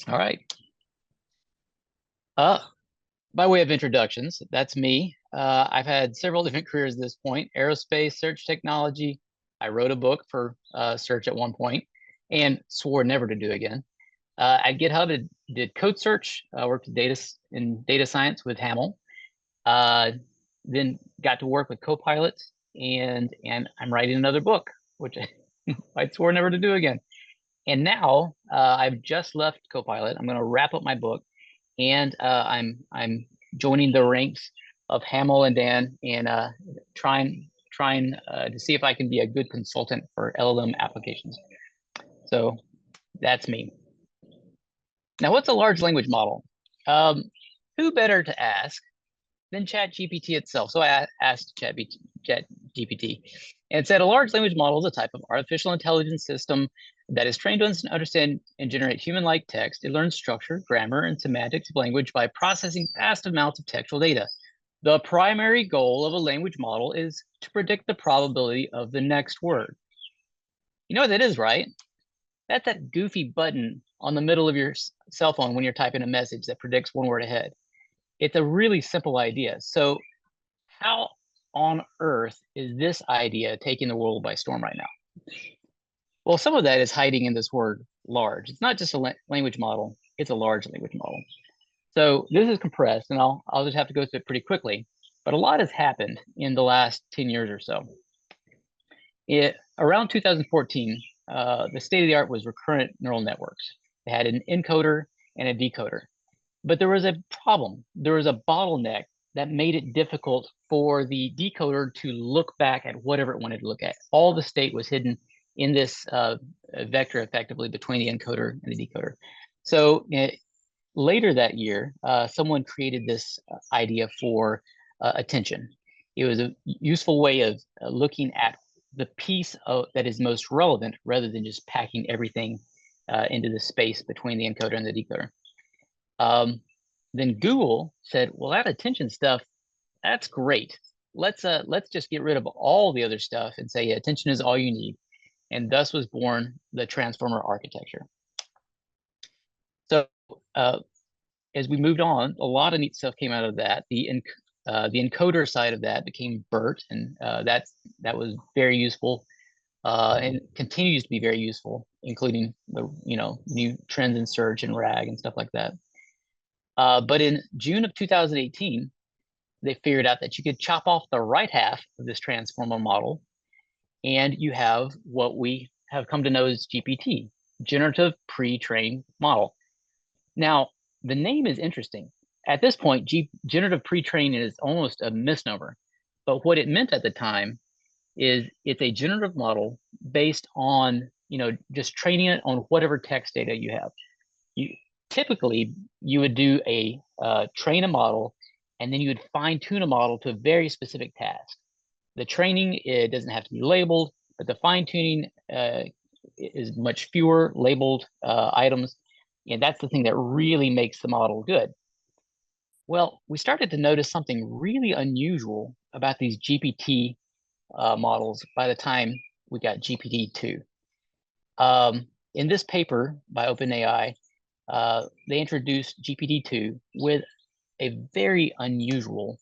All right. By way of introductions, that's me. I've had several different careers at this point: aerospace, search technology. I wrote a book for search at one point and swore never to do again. At GitHub, I did code search, worked in data science with Hamel. Uh, then got to work with Copilot, and I'm writing another book, which I swore never to do again. And now I've just left Copilot. I'm going to wrap up my book, and I'm joining the ranks of Hamel and Dan, and trying to see if I can be a good consultant for LLM applications. So that's me. Now, what's a large language model? Who better to ask than ChatGPT itself? So I asked ChatGPT and said, a large language model is a type of artificial intelligence system that is trained to understand and generate human-like text. It learns structure, grammar, and semantics of language by processing vast amounts of textual data. The primary goal of a language model is to predict the probability of the next word. You know what that is, right? That's that goofy button on the middle of your cell phone when you're typing a message that predicts one word ahead. It's a really simple idea. So how on earth is this idea taking the world by storm right now? Well, some of that is hiding in this word large. It's not just a language model, it's a large language model. So this is compressed, and I'll just have to go through it pretty quickly. But a lot has happened in the last 10 years or so. Around 2014, the state of the art was recurrent neural networks. They had an encoder and a decoder. But there was a problem. There was a bottleneck that made it difficult for the decoder to look back at whatever it wanted to look at. All the state was hidden in this vector, effectively, between the encoder and the decoder. So later that year, someone created this idea for attention. It was a useful way of looking at the piece that is most relevant, rather than just packing everything into the space between the encoder and the decoder. Then Google said, well, that attention stuff, that's great. Let's just get rid of all the other stuff and say, yeah, attention is all you need. And thus was born the transformer architecture. So as we moved on, a lot of neat stuff came out of that. The encoder side of that became BERT, and that was very useful and continues to be very useful, including the new trends in search and RAG and stuff like that. But in June of 2018, they figured out that you could chop off the right half of this transformer model, and you have what we have come to know as GPT, Generative Pre-trained Model. Now, the name is interesting. At this point, generative pre-trained is almost a misnomer, but what it meant at the time is it's a generative model based on just training it on whatever text data you have. Typically, you would do a train a model, and then you would fine tune a model to a very specific task. The training, it doesn't have to be labeled, but the fine tuning is much fewer labeled items. And that's the thing that really makes the model good. Well, we started to notice something really unusual about these GPT models by the time we got GPT-2. In this paper by OpenAI, they introduced GPT-2 with a very unusual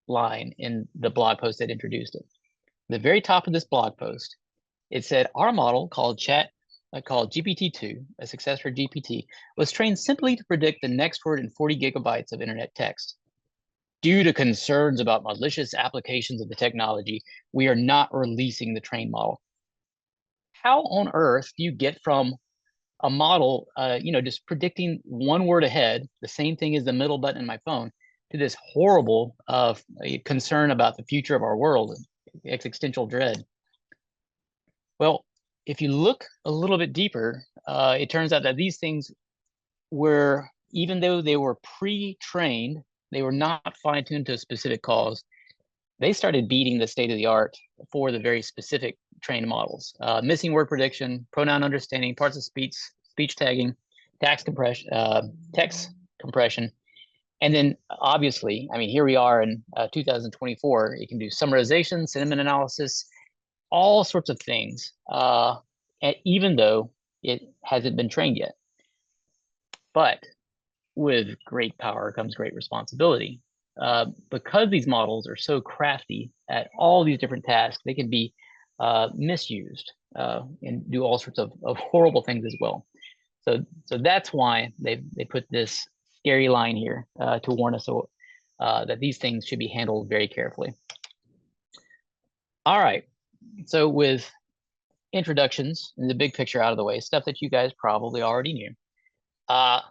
line in the blog post that introduced it. The very top of this blog post, it said, our model called GPT-2, a successor to GPT, was trained simply to predict the next word in 40 gigabytes of internet text. Due to concerns about malicious applications of the technology, we are not releasing the trained model. How on earth do you get from a model, just predicting one word ahead, the same thing as the middle button in my phone, to this horrible concern about the future of our world and existential dread? Well, if you look a little bit deeper, it turns out that these things were, even though they were pre-trained, they were not fine-tuned to a specific cause. They started beating the state of the art for the very specific trained models. Missing word prediction, pronoun understanding, parts of speech tagging, text compression. And then obviously, I mean, here we are in 2024, it can do summarization, sentiment analysis, all sorts of things, even though it hasn't been trained yet. But with great power comes great responsibility. Because these models are so crafty at all these different tasks, they can be misused and do all sorts of horrible things as well. So that's why they put this scary line here to warn us that these things should be handled very carefully. All right, so with introductions and the big picture out of the way, stuff that you guys probably already knew,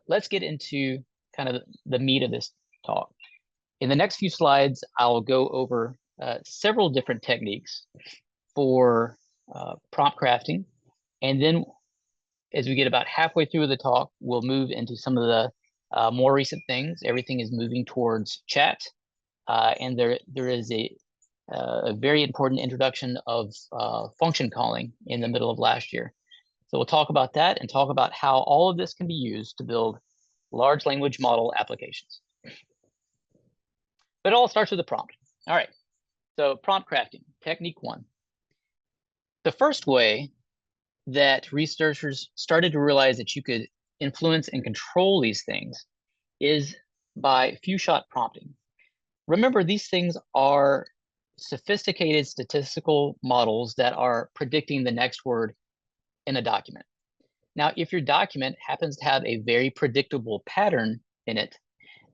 let's get into kind of the meat of this talk. In the next few slides, I'll go over several different techniques for prompt crafting. And then as we get about halfway through the talk, we'll move into some of the more recent things. Everything is moving towards chat. And there is a very important introduction of function calling in the middle of last year. So we'll talk about that and talk about how all of this can be used to build large language model applications. But it all starts with a prompt. All right, so prompt crafting, technique one. The first way that researchers started to realize that you could influence and control these things is by few-shot prompting. Remember, these things are sophisticated statistical models that are predicting the next word in a document. Now, if your document happens to have a very predictable pattern in it,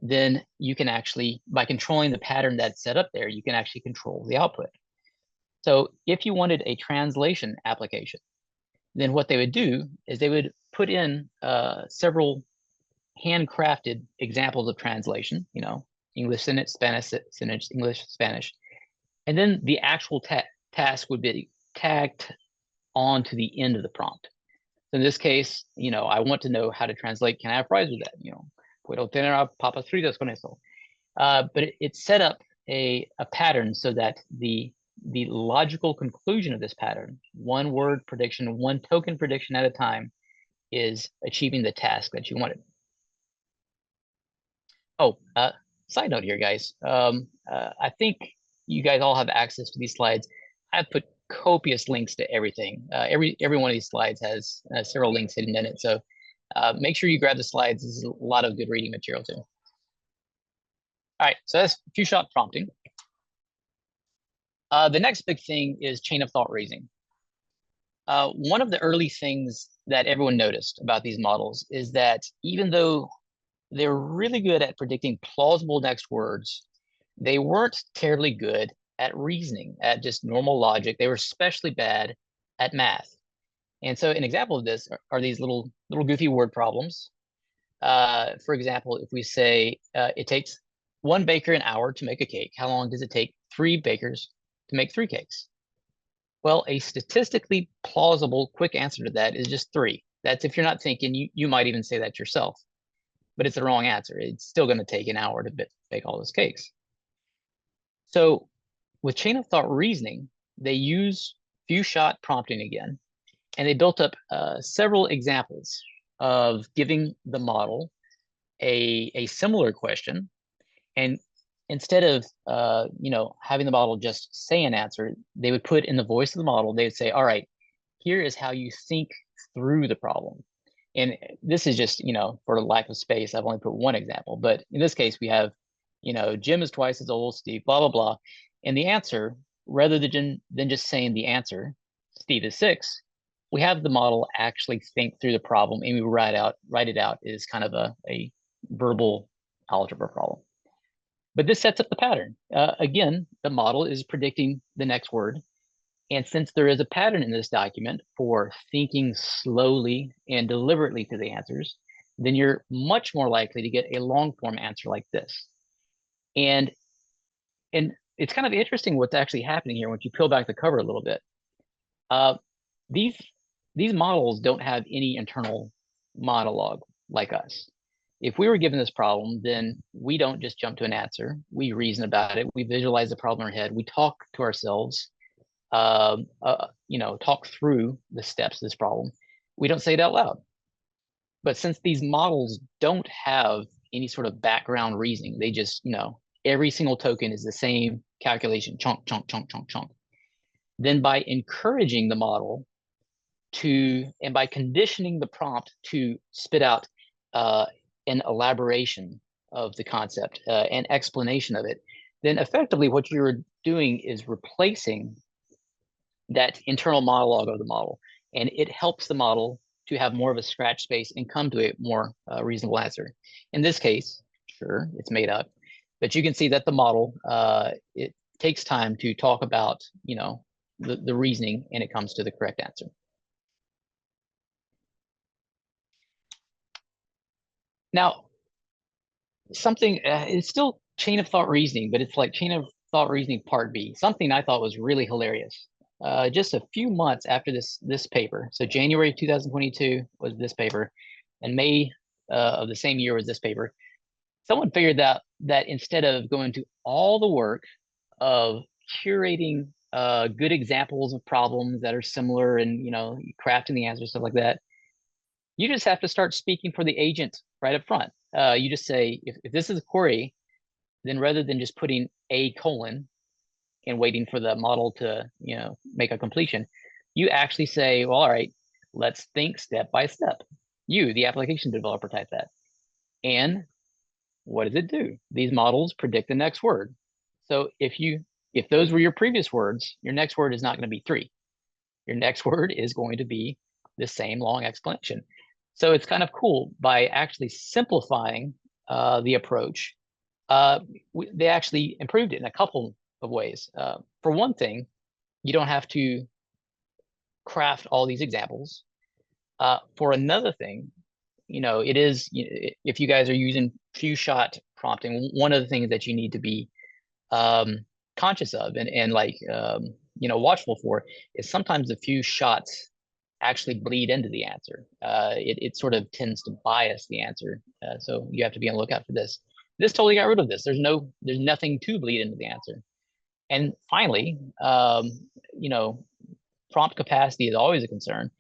then you can actually, by controlling the pattern that's set up there, you can actually control the output. So if you wanted a translation application, then what they would do is they would put in several handcrafted examples of translation, you know, English sentence, Spanish sentence, English, Spanish. And then the actual task would be tagged on to the end of the prompt. So in this case, you know, I want to know how to translate, can I have fries with that? You know, puedo tener papas fritas con eso. But it set up a pattern so that the logical conclusion of this pattern, one word prediction, one token prediction at a time, is achieving the task that you wanted. Oh, side note here, guys. I think you guys all have access to these slides. I've put copious links to everything. Every one of these slides has several links hidden in it. So make sure you grab the slides. This is a lot of good reading material too. All right, so that's few-shot prompting. The next big thing is chain of thought raising. One of the early things that everyone noticed about these models is that even though they're really good at predicting plausible next words, they weren't terribly good at reasoning, at just normal logic. They were especially bad at math. And so an example of this are these little goofy word problems. For example, if we say it takes 1 baker an hour to make a cake, how long does it take 3 bakers to make 3 cakes? Well, a statistically plausible quick answer to that is just 3. That's if you're not thinking, you might even say that yourself, but it's the wrong answer. It's still going to take an hour to bake all those cakes. So with chain of thought reasoning, they use few-shot prompting again, and they built up several examples of giving the model a similar question, and instead of you know, having the model just say an answer, they would put in the voice of the model. They would say, "All right, here is how you think through the problem." And this is just, you know, for lack of space, I've only put one example. But in this case, we have, you know, Jim is twice as old as Steve, blah blah blah, and the answer, rather than just saying the answer, Steve is 6. We have the model actually think through the problem, and we write it out as kind of a verbal algebra problem. But this sets up the pattern. Again, the model is predicting the next word. And since there is a pattern in this document for thinking slowly and deliberately to the answers, then you're much more likely to get a long form answer like this. And it's kind of interesting what's actually happening here once you peel back the cover a little bit. These models don't have any internal monologue like us. If we were given this problem, then we don't just jump to an answer. We reason about it. We visualize the problem in our head. We talk to ourselves, you know, talk through the steps of this problem. We don't say it out loud. But since these models don't have any sort of background reasoning, they just, you know, every single token is the same calculation, chunk, chunk, chunk, chunk, chunk. Then by encouraging the model to, and by conditioning the prompt to spit out an elaboration of the concept, an explanation of it, then effectively what you're doing is replacing that internal monologue of the model, and it helps the model to have more of a scratch space and come to a more reasonable answer. In this case, sure, it's made up, but you can see that the model, it takes time to talk about, the reasoning, and it comes to the correct answer. Now, something, it's still chain of thought reasoning, but it's like chain of thought reasoning part B. Something I thought was really hilarious. Just a few months after this paper, so January 2022 was this paper, and May of the same year was this paper. Someone figured out that instead of going to all the work of curating good examples of problems that are similar and crafting the answers, stuff like that, you just have to start speaking for the agent right up front. You just say, if this is a query, then rather than just putting a colon and waiting for the model to make a completion, you actually say, well, all right, let's think step by step. You, the application developer, type that. And what does it do? These models predict the next word. So if those were your previous words, your next word is not going to be 3. Your next word is going to be the same long explanation. So it's kind of cool by actually simplifying the approach. They actually improved it in a couple of ways. For one thing, you don't have to craft all these examples. For another thing, it is, if you guys are using few shot prompting, one of the things that you need to be conscious of and like watchful for is sometimes the few shots actually bleed into the answer. It sort of tends to bias the answer, so you have to be on the lookout for this. This totally got rid of this. There's nothing to bleed into the answer. And finally, prompt capacity is always a concern.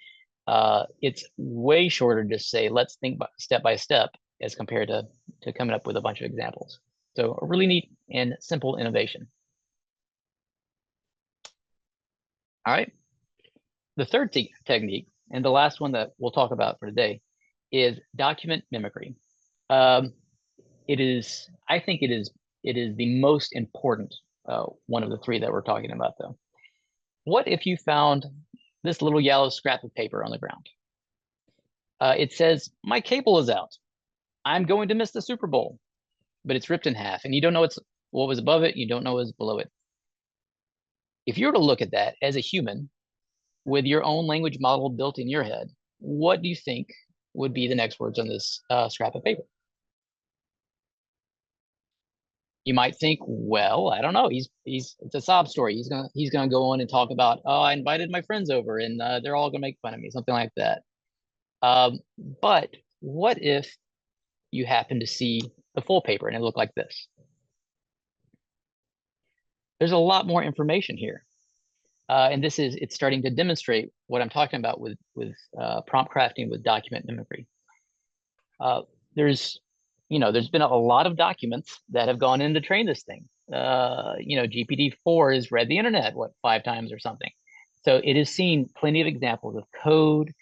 It's way shorter to say, let's think step by step, as compared to coming up with a bunch of examples. So a really neat and simple innovation. All right. The third technique, and the last one that we'll talk about for today, is document mimicry. I think it is the most important one of the 3 that we're talking about, though. What if you found this little yellow scrap of paper on the ground? It says, my cable is out. I'm going to miss the Super Bowl, but it's ripped in half, and you don't know what was above it. You don't know what was below it. If you were to look at that as a human with your own language model built in your head, what do you think would be the next words on this scrap of paper? You might think, well, I don't know. It's a sob story. He's gonna go on and talk about, oh, I invited my friends over and they're all gonna make fun of me, something like that. But what if you happen to see the full paper and it looked like this? There's a lot more information here. And it's starting to demonstrate what I'm talking about with prompt crafting with document mimicry. There's been a lot of documents that have gone in to train this thing. GPT-4 has read the internet, 5 times or something. So it has seen plenty of examples of code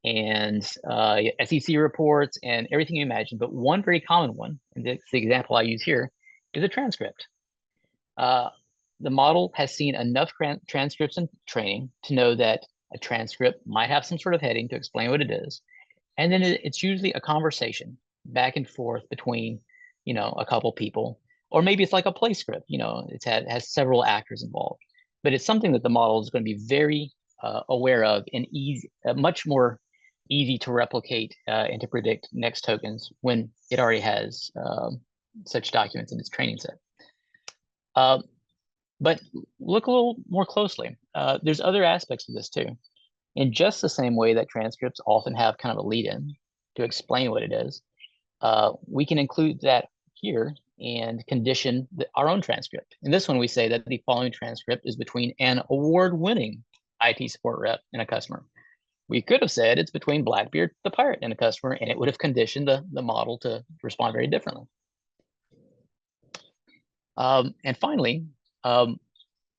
and SEC reports and everything you imagine. But one very common one, and it's the example I use here, is a transcript. The model has seen enough transcripts and training to know that a transcript might have some sort of heading to explain what it is. And then it's usually a conversation back and forth between, a couple people, or maybe it's like a play script, it has several actors involved, but it's something that the model is going to be very aware of and much more easy to replicate and to predict next tokens when it already has such documents in its training set. But look a little more closely. There's other aspects of this too. In just the same way that transcripts often have kind of a lead-in to explain what it is, we can include that here and condition our own transcript. In this one, we say that the following transcript is between an award-winning IT support rep and a customer. We could have said it's between Blackbeard the pirate and a customer, and it would have conditioned the model to respond very differently. And finally,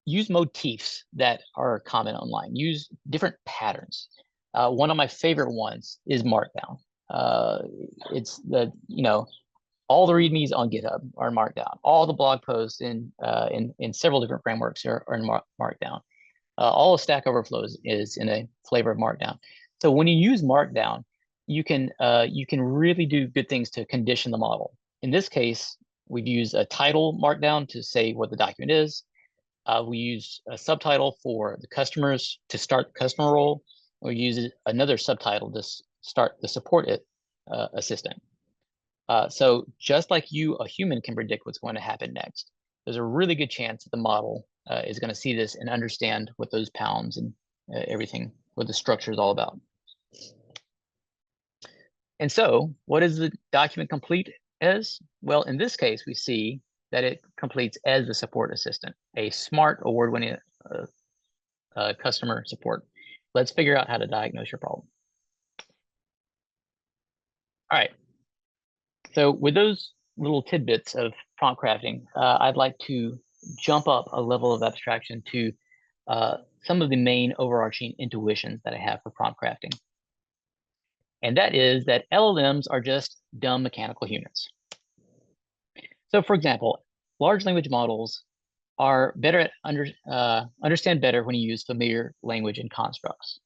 use motifs that are common online. Use different patterns. One of my favorite ones is Markdown. it's the, all the READMEs on GitHub are in Markdown. All the blog posts in several different frameworks are in Markdown. All of Stack Overflow is in a flavor of Markdown. So when you use Markdown, you can really do good things to condition the model. In this case, we've used a title Markdown to say what the document is. We use a subtitle for the customers to start the customer role. We use another subtitle to start the support assistant. So just like you, a human can predict what's going to happen next, there's a really good chance that the model is going to see this and understand what those pounds and everything, what the structure is all about. And so what does the document complete as? Well, in this case, we see that it completes as the support assistant, a smart, award-winning customer support. Let's figure out how to diagnose your problem. All right. So with those little tidbits of prompt crafting, I'd like to jump up a level of abstraction to some of the main overarching intuitions that I have for prompt crafting. And that is that LLMs are just dumb mechanical humans. So for example, large language models are better at understand better when you use familiar language and constructs.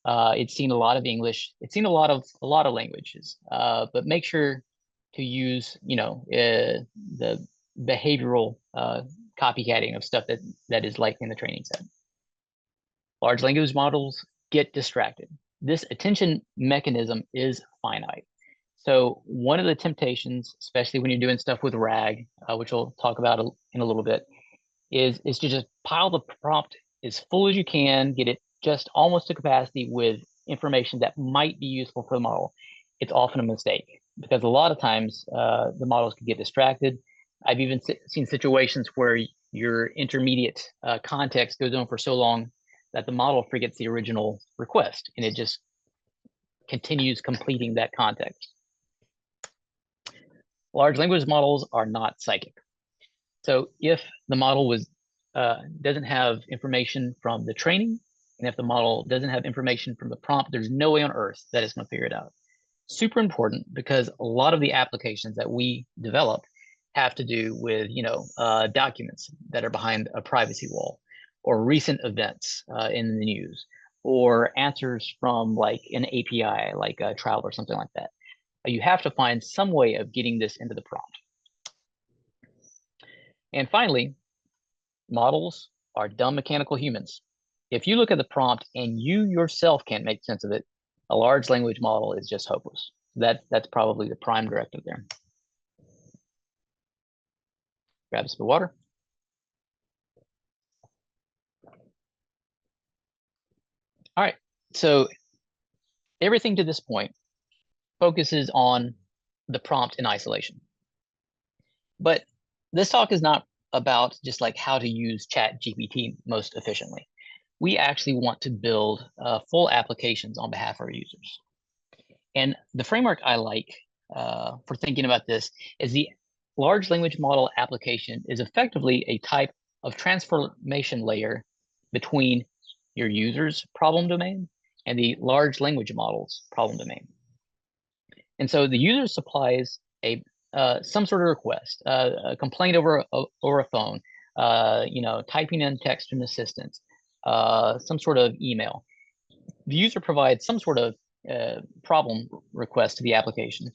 It's seen a lot of English. It's seen a lot of languages, but make sure to use, the behavioral copycatting of stuff that is likely in the training set. Large language models get distracted. This attention mechanism is finite. So one of the temptations, especially when you're doing stuff with RAG, which we'll talk about in a little bit, is to just pile the prompt as full as you can, get it just almost to capacity with information that might be useful for the model. It's often a mistake because a lot of times the models can get distracted. I've even seen situations where your intermediate context goes on for so long that the model forgets the original request and it just continues completing that context. Large language models are not psychic. So if the model doesn't have information from the training, and if the model doesn't have information from the prompt, there's no way on earth that it's going to figure it out. Super important because a lot of the applications that we develop have to do with, documents that are behind a privacy wall, or recent events in the news, or answers from like an API, like a trial or something like that. You have to find some way of getting this into the prompt. And finally, models are dumb mechanical humans. If you look at the prompt and you yourself can't make sense of it, a large language model is just hopeless. That's probably the prime directive there. Grab a sip of water. All right, so everything to this point focuses on the prompt in isolation. But this talk is not about just like how to use ChatGPT most efficiently. We actually want to build full applications on behalf of our users. And the framework I like for thinking about this is the large language model application is effectively a type of transformation layer between your user's problem domain and the large language model's problem domain. And so the user supplies some sort of request, a complaint over a phone, typing in text from assistance, some sort of email. The user provides some sort of problem request to the application,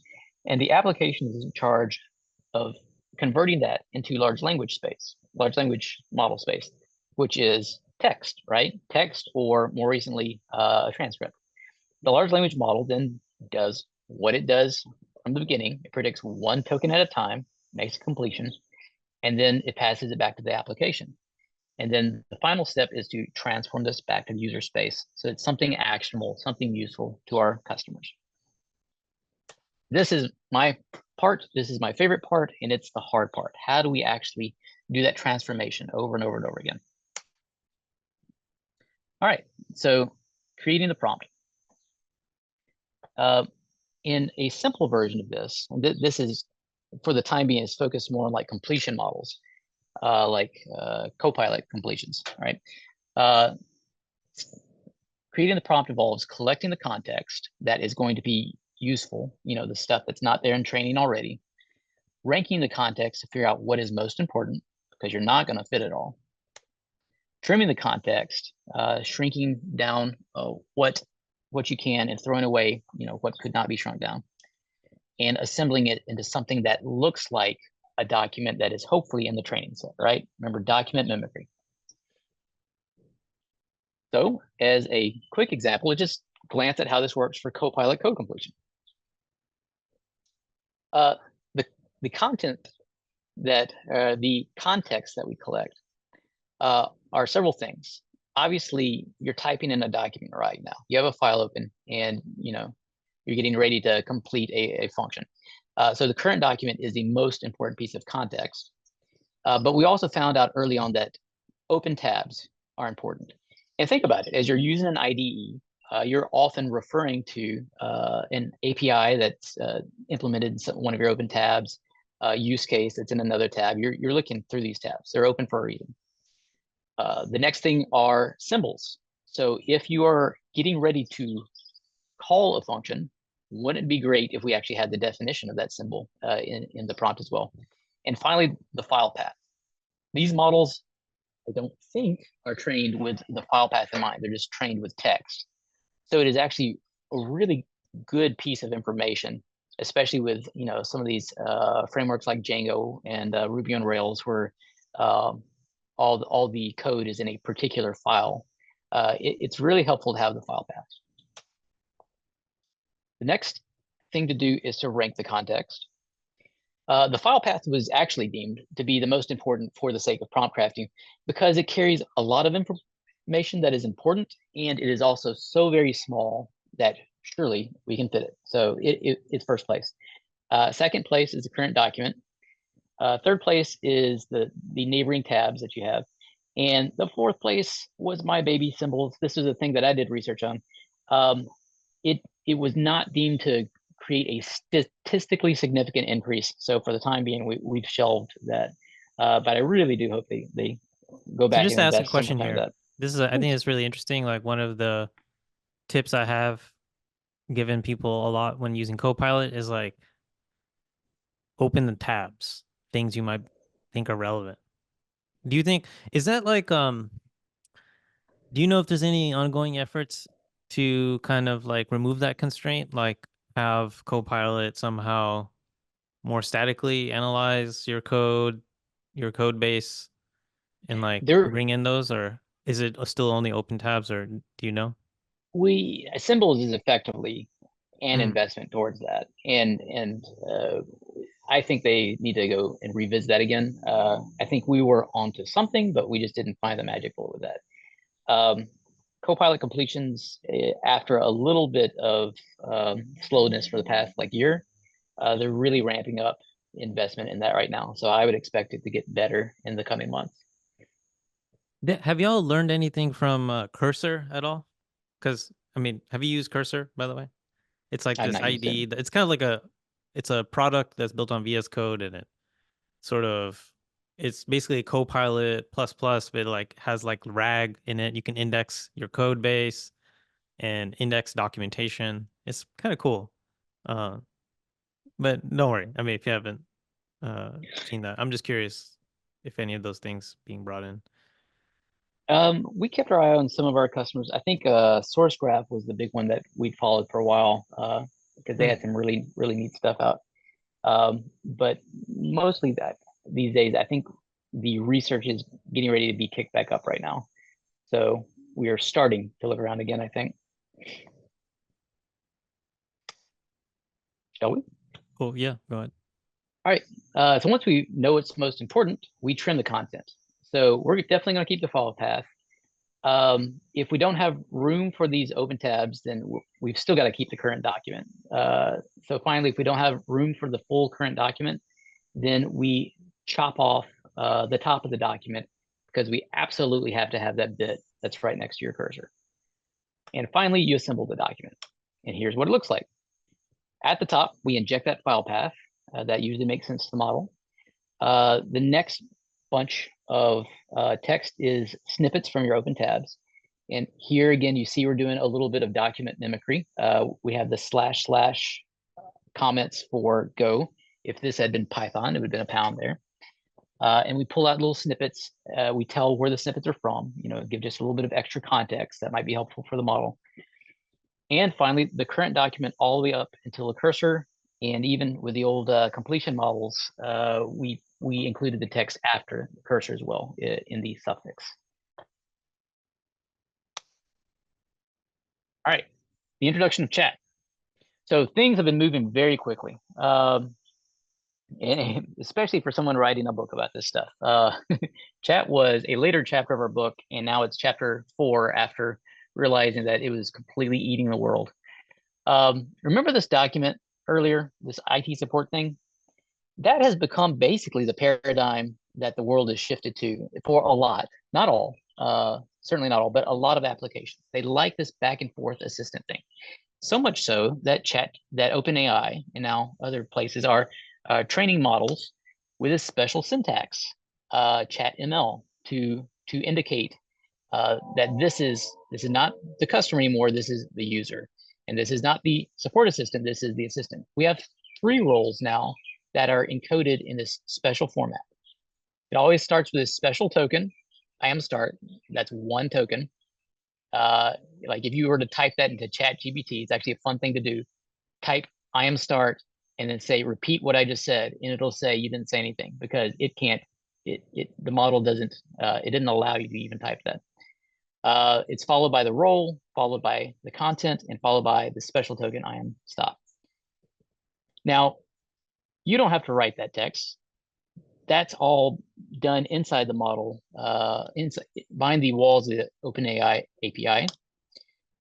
and the application is in charge of converting that into large language model space, which is text, right? Text, or more recently, a transcript. The large language model then does what it does from the beginning. It predicts one token at a time, makes a completion, and then it passes it back to the application. And then the final step is to transform this back to the user space. So it's something actionable, something useful to our customers. This is my part. This is my favorite part, and it's the hard part. How do we actually do that transformation over and over and over again? All right, so creating the prompt. In a simple version of this, and this is, for the time being, is focused more on like completion models, like Copilot completions, right? Creating the prompt involves collecting the context that is going to be useful, the stuff that's not there in training already, ranking the context to figure out what is most important, because you're not going to fit it all, trimming the context, shrinking down what you can and throwing away, what could not be shrunk down, and assembling it into something that looks like a document that is hopefully in the training set, right? Remember, document mimicry. So as a quick example, let's just glance at how this works for Copilot code completion. The content that, the context that we collect are several things. Obviously, you're typing in a document right now. You have a file open and, you're getting ready to complete a function. So the current document is the most important piece of context. But we also found out early on that open tabs are important. And think about it, as you're using an IDE, you're often referring to an API that's implemented in one of your open tabs, use case that's in another tab. You're looking through these tabs. They're open for a reason. The next thing are symbols. So if you are getting ready to call a function, wouldn't it be great if we actually had the definition of that symbol in the prompt as well? And finally, the file path. These models, I don't think, are trained with the file path in mind. They're just trained with text. So it is actually a really good piece of information, especially with some of these frameworks like Django and Ruby on Rails, where all the code is in a particular file. It's really helpful to have the file path. The next thing to do is to rank the context. The file path was actually deemed to be the most important for the sake of prompt crafting, because it carries a lot of information that is important, and it is also so very small that surely we can fit it. So it's first place. Second place is the current document. Third place is the neighboring tabs that you have. And the fourth place was my baby symbols. This is a thing that I did research on. It was not deemed to create a statistically significant increase. So for the time being, we've shelved that. But I really do hope they go back So just and to ask a invest some question time in here. that. This is, I think it's really interesting. Like one of the tips I have given people a lot when using Copilot is like open the tabs, things you might think are relevant. Do you think, is that like, do you know if there's any ongoing efforts to kind of like remove that constraint, like have Copilot somehow more statically analyze your code base, and like There, bring in those, or is it still only open tabs, or do you know? symbols is effectively an Mm. investment towards that, and I think they need to go and revisit that again. I think we were onto something, but we just didn't find the magic bullet with that. Copilot completions, after a little bit of slowness for the past year, they're really ramping up investment in that right now. So I would expect it to get better in the coming months. Have y'all learned anything from Cursor at all? Because I mean, have you used Cursor, by the way? It's like I've this not used it. ID. It's kind of like it's a product that's built on VS Code, and it sort of, it's basically a Copilot plus plus, but it like has like RAG in it. You can index your code base and index documentation. It's kind of cool. Uh, but don't worry. I mean, if you haven't seen that, I'm just curious if any of those things being brought in. We kept our eye on some of our customers. I think SourceGraph was the big one that we followed for a while, because they Hmm. had some really, really neat stuff out. But mostly that these days, I think the research is getting ready to be kicked back up right now. So we are starting to look around again, I think. Shall we? Cool. Yeah. Go ahead. All right. So once we know what's most important, we trim the content. So we're definitely going to keep the follow path. If we don't have room for these open tabs, then we've still got to keep the current document. So finally, if we don't have room for the full current document, then we chop off the top of the document, because we absolutely have to have that bit that's right next to your cursor. And finally, you assemble the document. And here's what it looks like. At the top, we inject that file path. That usually makes sense to the model. The next bunch of text is snippets from your open tabs. And here again, you see we're doing a little bit of document mimicry. We have the // comments for Go. If this had been Python, it would have been a pound there. And we pull out little snippets. We tell where the snippets are from, give just a little bit of extra context that might be helpful for the model. And finally, the current document all the way up until the cursor. And even with the old completion models, we included the text after the cursor as well in the suffix. All right, the introduction of chat. So things have been moving very quickly, and especially for someone writing a book about this stuff. Chat was a later chapter of our book, and now it's chapter 4 after realizing that it was completely eating the world. Remember this document earlier, this IT support thing? That has become basically the paradigm that the world has shifted to for a lot, not all, certainly not all, but a lot of applications. They like this back and forth assistant thing. So much so that OpenAI and now other places are training models with a special syntax, chat ML, to indicate that this is not the customer anymore. This is the user, and this is not the support assistant. This is the assistant. We have 3 roles now that are encoded in this special format. It always starts with a special token, IAM_start. That's 1 token. Like if you were to type that into ChatGPT, it's actually a fun thing to do. Type IAM_start and then say repeat what I just said, and it'll say you didn't say anything because it can't. The model doesn't. It didn't allow you to even type that. It's followed by the role, followed by the content, and followed by the special token IAM_stop. Now, you don't have to write that text. That's all done inside the model, behind the walls of the OpenAI API.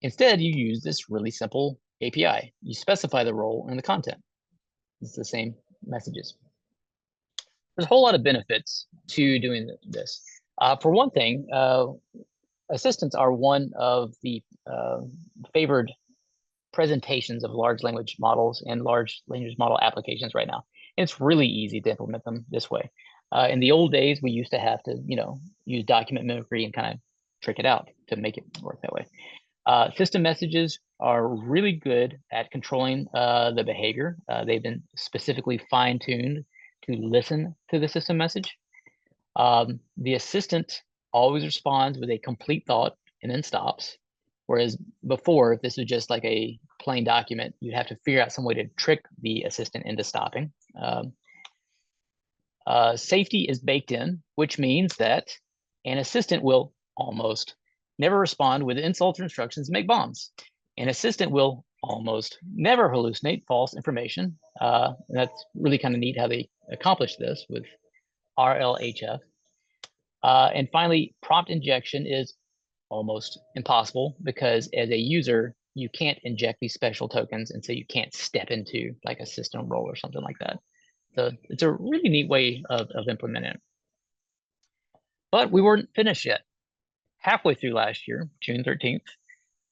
Instead, you use this really simple API. You specify the role and the content. It's the same messages. There's a whole lot of benefits to doing this. For one thing, assistants are one of the favored presentations of large language models and large language model applications right now. It's really easy to implement them this way. In the old days, we used to have to, use document mimicry and kind of trick it out to make it work that way. System messages are really good at controlling the behavior. They've been specifically fine-tuned to listen to the system message. The assistant always responds with a complete thought and then stops. Whereas before, if this was just like a plain document, you'd have to figure out some way to trick the assistant into stopping. Safety is baked in, which means that an assistant will almost never respond with insults or instructions to make bombs. An assistant will almost never hallucinate false information. That's really kind of neat how they accomplish this with RLHF. And finally, prompt injection is almost impossible because as a user, you can't inject these special tokens, and so you can't step into like a system role or something like that. So it's a really neat way of implementing it. But we weren't finished yet. Halfway through last year, June 13th,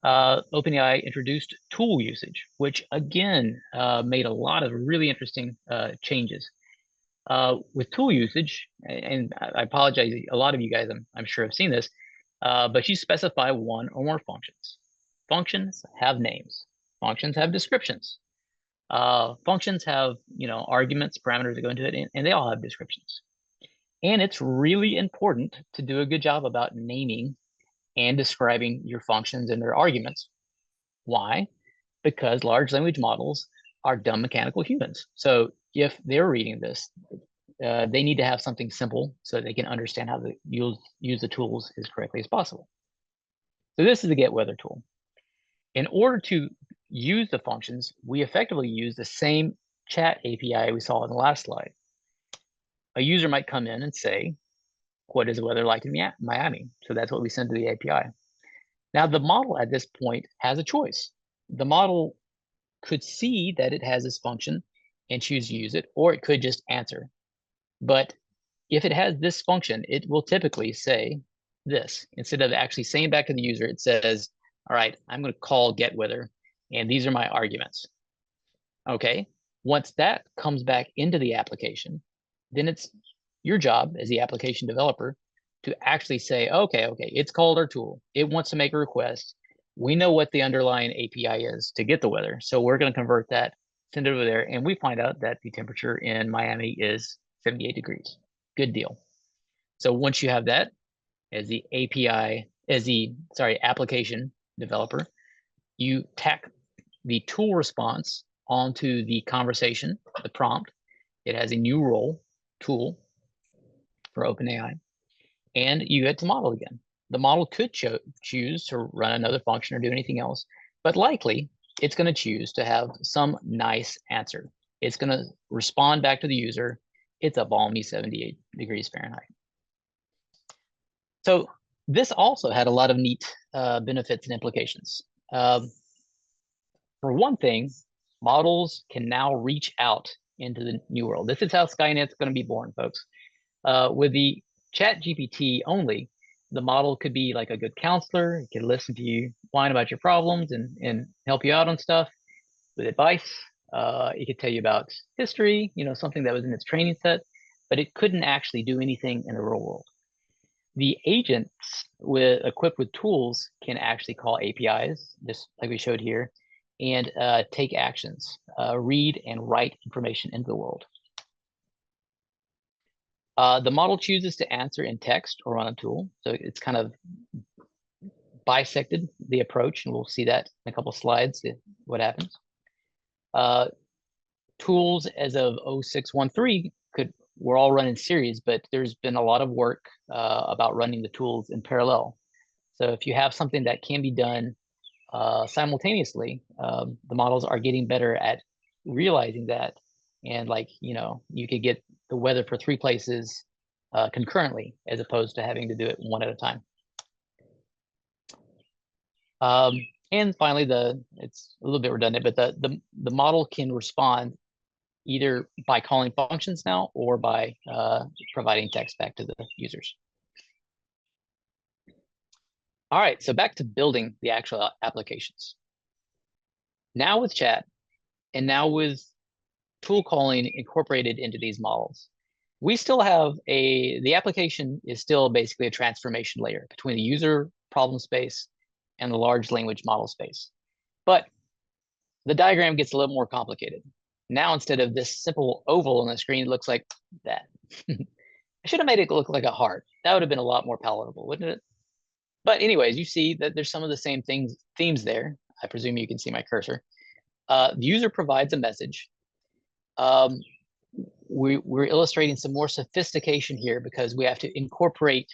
OpenAI introduced tool usage, which again made a lot of really interesting changes. With tool usage, and I apologize, a lot of you guys I'm sure have seen this, but you specify 1 or more functions. Functions have names. Functions have descriptions. Functions have, arguments, parameters that go into it, and they all have descriptions. And it's really important to do a good job about naming and describing your functions and their arguments. Why? Because large language models are dumb mechanical humans. So if they're reading this, they need to have something simple so they can understand how to use the tools as correctly as possible. So this is the get weather tool. In order to use the functions, we effectively use the same chat API we saw in the last slide. A user might come in and say, what is the weather like in Miami? So that's what we send to the API. Now the model at this point has a choice. The model could see that it has this function and choose to use it, or it could just answer. But if it has this function, it will typically say this. Instead of actually saying back to the user, it says, all right, I'm going to call get weather, and these are my arguments. Okay, once that comes back into the application, then it's your job as the application developer to actually say, okay, it's called our tool. It wants to make a request. We know what the underlying API is to get the weather. So we're going to convert that send it over there, and we find out that the temperature in Miami is 78 degrees. Good deal. So once you have that as the application developer, you tack the tool response onto the conversation, the prompt. It has a new role, tool, for OpenAI, and you get to model again. The model could choose to run another function or do anything else, but likely it's going to choose to have some nice answer. It's going to respond back to the user. It's a balmy 78 degrees Fahrenheit. So this also had a lot of neat benefits and implications. For one thing, models can now reach out into the new world. This is how Skynet's going to be born, folks. With the Chat GPT only, the model could be like a good counselor. It can listen to you, whine about your problems, and help you out on stuff with advice. It could tell you about history, something that was in its training set, but it couldn't actually do anything in the real world. The agents equipped with tools can actually call APIs, just like we showed here, and take actions, read and write information into the world. The model chooses to answer in text or on a tool. So it's kind of bisected the approach, and we'll see that in a couple of slides, what happens. Tools as of 0613 were all run in series, but there's been a lot of work about running the tools in parallel. So if you have something that can be done simultaneously, the models are getting better at realizing that. And you could get the weather for 3 places concurrently, as opposed to having to do it one at a time. And finally, it's a little bit redundant, but the model can respond either by calling functions now or by providing text back to the users. All right, so back to building the actual applications. Now with chat, and now with tool calling incorporated into these models, we still have the application is still basically a transformation layer between the user problem space and the large language model space. But the diagram gets a little more complicated. Now, instead of this simple oval on the screen, it looks like that. I should have made it look like a heart. That would have been a lot more palatable, wouldn't it? But anyways, you see that there's some of the same themes there. I presume you can see my cursor. The user provides a message. We're illustrating some more sophistication here because we have to incorporate,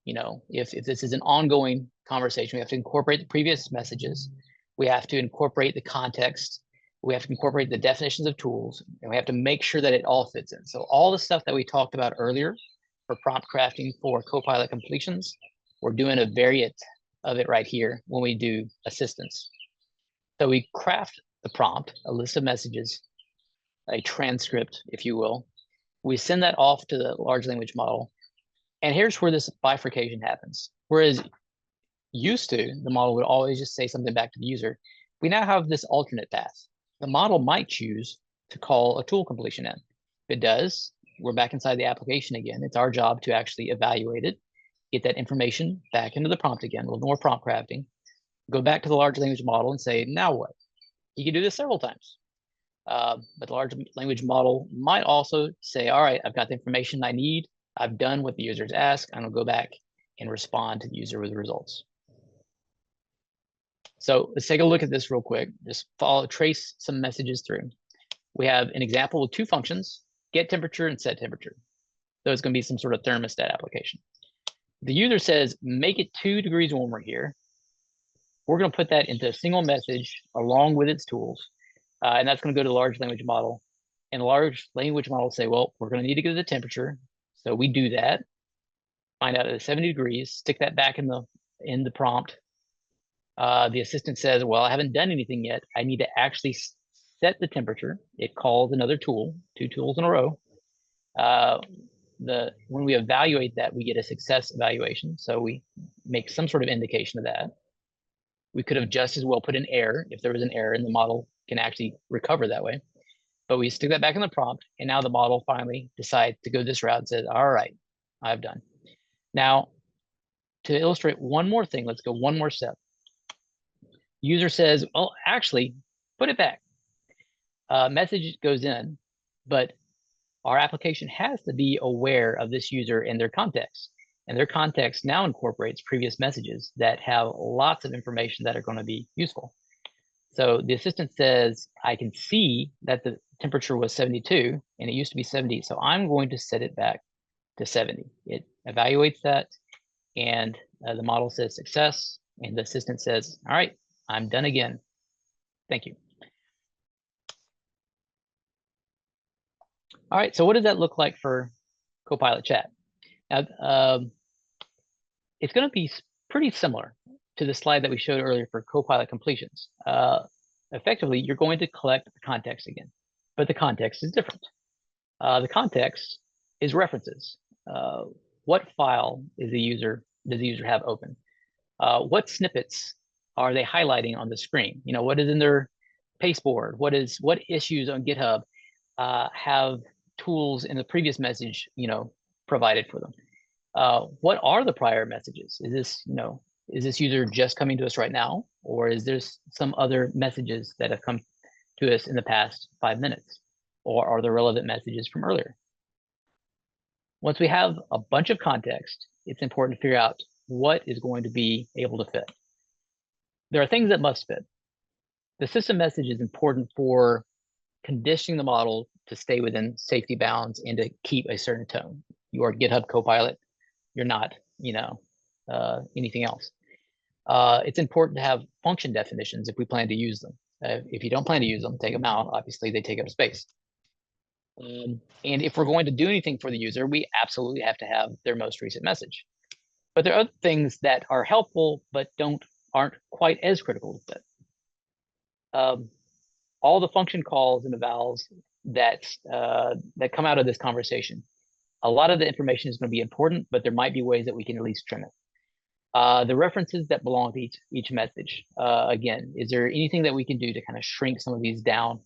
if this is an ongoing conversation, we have to incorporate the previous messages. We have to incorporate the context. We have to incorporate the definitions of tools, and we have to make sure that it all fits in. So all the stuff that we talked about earlier for prompt crafting for Copilot completions, we're doing a variant of it right here when we do assistance. So we craft the prompt, a list of messages, a transcript, if you will. We send that off to the large language model. And here's where this bifurcation happens. Whereas used to, the model would always just say something back to the user. We now have this alternate path. The model might choose to call a tool completion in. If it does, we're back inside the application again. It's our job to actually evaluate it, get that information back into the prompt again, a little more prompt crafting, go back to the large language model and say, now what? You can do this several times. But the large language model might also say, all right, I've got the information I need. I've done what the users ask. I'm gonna go back and respond to the user with the results. So let's take a look at this real quick. Just trace some messages through. We have an example with 2 functions, get temperature and set temperature. So it's gonna be some sort of thermostat application. The user says, make it 2 degrees warmer here. We're gonna put that into a single message along with its tools. And that's gonna go to the large language model. And the large language model will say, well, we're gonna need to get the temperature. So we do that, find out at 70 degrees, stick that back in the prompt. The assistant says, well, I haven't done anything yet. I need to actually set the temperature. It calls another tool, 2 tools in a row. When we evaluate that, we get a success evaluation. So we make some sort of indication of that. We could have just as well put an error if there was an error, and the model can actually recover that way. But we stick that back in the prompt, and now the model finally decides to go this route and says, all right, I've done. Now, to illustrate one more thing, let's go one more step. User says, well, actually, put it back. message goes in, but our application has to be aware of this user and their context. And their context now incorporates previous messages that have lots of information that are going to be useful. So the assistant says, I can see that the temperature was 72 and it used to be 70. So I'm going to set it back to 70. It evaluates that and the model says success. And the assistant says, all right, I'm done again. Thank you. All right, so what does that look like for Copilot chat? Now, it's going to be pretty similar to the slide that we showed earlier for Copilot completions. Effectively, you're going to collect the context again, but the context is different. The context is references. What file does the user have open? What snippets are they highlighting on the screen? You know, what is in their pasteboard? What issues on GitHub have tools in the previous message, you know, provided for them? What are the prior messages? Is this, you know, is this user just coming to us right now, or is there some other messages that have come to us in the past 5 minutes, or are there relevant messages from earlier? Once we have a bunch of context, it's important to figure out what is going to be able to fit. There are things that must fit. The system message is important for conditioning the model to stay within safety bounds and to keep a certain tone. You are GitHub Copilot. You're not, you know, anything else. It's important to have function definitions if we plan to use them. If you don't plan to use them, take them out. Obviously, they take up space. And if we're going to do anything for the user, we absolutely have to have their most recent message. But there are other things that are helpful, but aren't quite as critical to fit. All the function calls and evals that come out of this conversation, a lot of the information is going to be important, but there might be ways that we can at least trim it. The references that belong to each message. Again, is there anything that we can do to kind of shrink some of these down?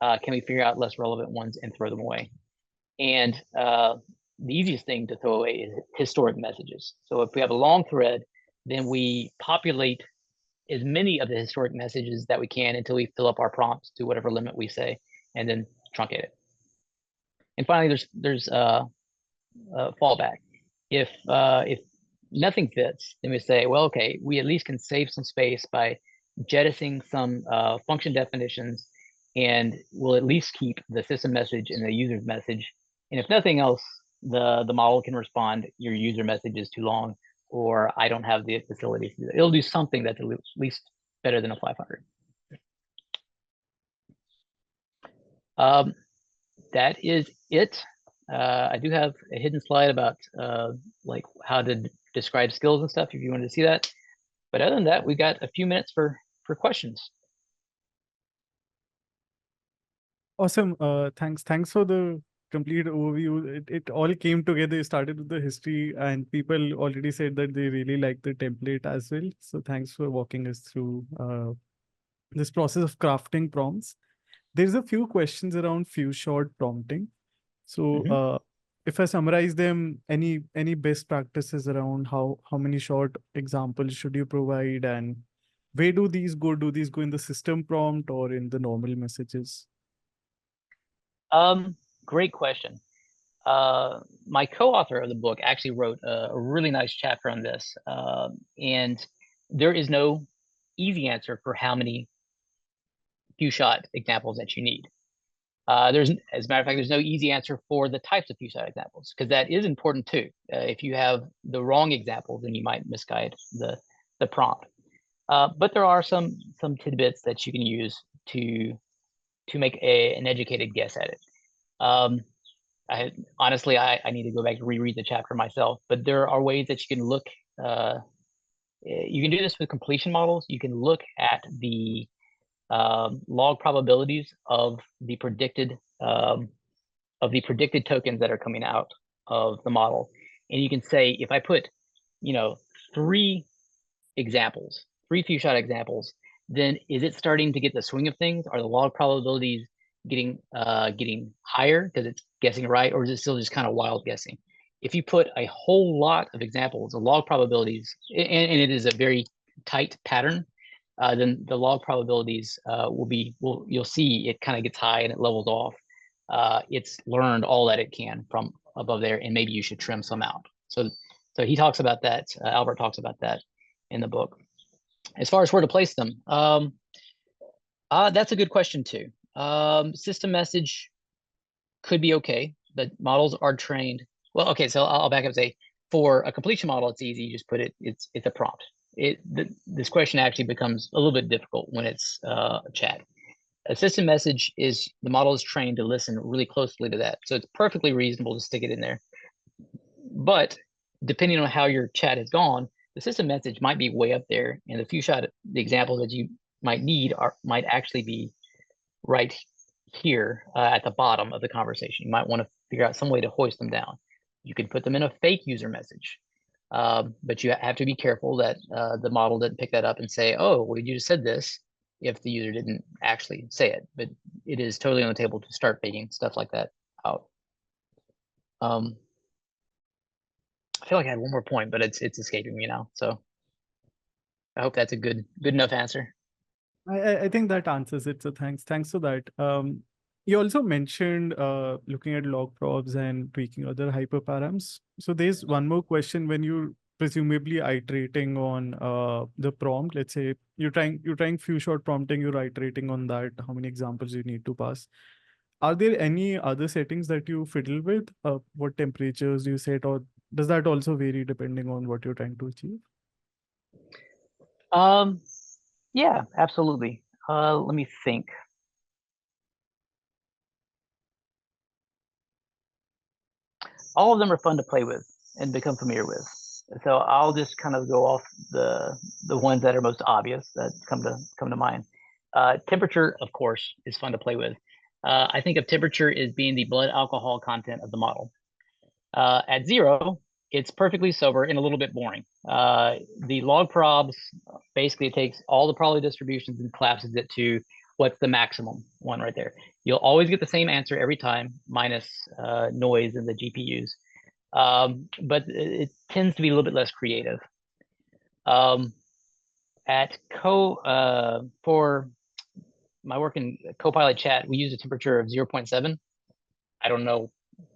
Can we figure out less relevant ones and throw them away? And the easiest thing to throw away is historic messages. So if we have a long thread, then we populate as many of the historic messages that we can until we fill up our prompts to whatever limit we say, and then truncate it. And finally, there's fallback. If nothing fits, then we say, well, okay, we at least can save some space by jettisoning some function definitions, and we'll at least keep the system message and the user's message. And if nothing else, the model can respond, your user message is too long, or I don't have the facilities to do that. It'll do something that's at least better than a 500. That is it. I do have a hidden slide about like how to describe skills and stuff if you wanted to see that. But other than that, we got a few minutes for questions. Awesome. Thanks for the complete overview. It all came together. You started with the history, and people already said that they really like the template as well. So thanks for walking us through this process of crafting prompts. There's a few questions around few short prompting. So if I summarize them, any best practices around how many short examples should you provide, and where do these go? Do these go in the system prompt or in the normal messages? Great question. My co-author of the book actually wrote a really nice chapter on this, and there is no easy answer for how many few shot examples that you need. As a matter of fact, there's no easy answer for the types of few shot examples, because that is important too. If you have the wrong example, then you might misguide the prompt. But there are some tidbits that you can use to make an educated guess at it. Honestly, I need to go back and reread the chapter myself, but there are ways that you can look. You can do this with completion models. You can look at the log probabilities of the predicted tokens that are coming out of the model, and you can say, if I put, you know, 3 few shot examples, then is it starting to get the swing of things? Are the log probabilities getting higher because it's guessing right, or is it still just kind of wild guessing? If you put a whole lot of examples, the log probabilities, and it is a very tight pattern, then the log probabilities you'll see it kind of gets high and it levels off. It's learned all that it can from above there, and maybe you should trim some out. So he talks about that. Albert talks about that in the book. As far as where to place them, that's a good question too. System message could be okay. The models are trained. Well, okay, so I'll back up and say, for a completion model, it's easy. You just put it, it's a prompt. This question actually becomes a little bit difficult when it's a chat. A system message is, the model is trained to listen really closely to that. So it's perfectly reasonable to stick it in there. But depending on how your chat has gone, the system message might be way up there, and the examples that you might need might actually be right here at the bottom of the conversation. You might want to figure out some way to hoist them down. You can put them in a fake user message, but you have to be careful that the model didn't pick that up and say, oh, well, you just said this, if the user didn't actually say it. But it is totally on the table to start faking stuff like that out. I feel like I had one more point, but it's escaping me now. So I hope that's a good enough answer. I think that answers it. So thanks for that. You also mentioned looking at log probs and tweaking other hyperparams. So there's one more question. When you're presumably iterating on the prompt, let's say you're trying few short prompting, you're iterating on that, how many examples you need to pass. Are there any other settings that you fiddle with? What temperatures do you set, or does that also vary depending on what you're trying to achieve? Yeah, absolutely. Let me think. All of them are fun to play with and become familiar with. So I'll just kind of go off the ones that are most obvious that come to mind. Temperature, of course, is fun to play with. I think of temperature as being the blood alcohol content of the model. At 0, it's perfectly sober and a little bit boring. The log probs, basically it takes all the probability distributions and collapses it to what's the maximum one right there. You'll always get the same answer every time, minus noise in the GPUs. But it tends to be a little bit less creative. For my work in Copilot chat, we use a temperature of 0.7. I don't know